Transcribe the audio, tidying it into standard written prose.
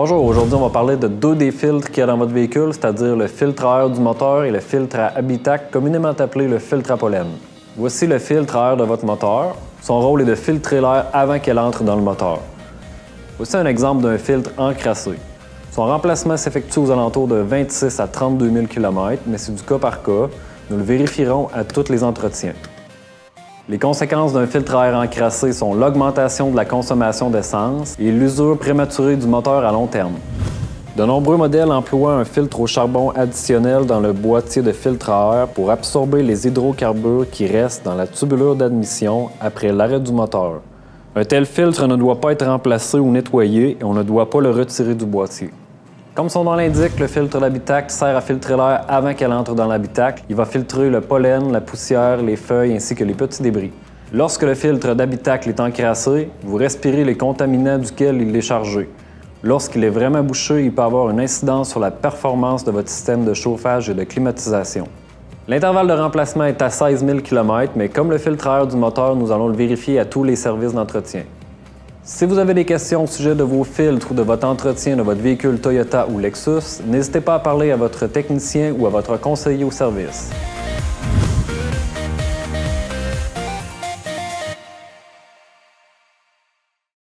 Bonjour, aujourd'hui on va parler de deux des filtres qu'il y a dans votre véhicule, c'est-à-dire le filtre à air du moteur et le filtre à habitacle, communément appelé le filtre à pollen. Voici le filtre à air de votre moteur. Son rôle est de filtrer l'air avant qu'elle entre dans le moteur. Voici un exemple d'un filtre encrassé. Son remplacement s'effectue aux alentours de 26 à 32 000 km, mais c'est du cas par cas. Nous le vérifierons à tous les entretiens. Les conséquences d'un filtre à air encrassé sont l'augmentation de la consommation d'essence et l'usure prématurée du moteur à long terme. De nombreux modèles emploient un filtre au charbon additionnel dans le boîtier de filtre à air pour absorber les hydrocarbures qui restent dans la tubulure d'admission après l'arrêt du moteur. Un tel filtre ne doit pas être remplacé ou nettoyé et on ne doit pas le retirer du boîtier. Comme son nom l'indique, le filtre d'habitacle sert à filtrer l'air avant qu'elle entre dans l'habitacle. Il va filtrer le pollen, la poussière, les feuilles ainsi que les petits débris. Lorsque le filtre d'habitacle est encrassé, vous respirez les contaminants duquel il est chargé. Lorsqu'il est vraiment bouché, il peut avoir une incidence sur la performance de votre système de chauffage et de climatisation. L'intervalle de remplacement est à 16 000 km, mais comme le filtre à air du moteur, nous allons le vérifier à tous les services d'entretien. Si vous avez des questions au sujet de vos filtres ou de votre entretien de votre véhicule Toyota ou Lexus, n'hésitez pas à parler à votre technicien ou à votre conseiller au service.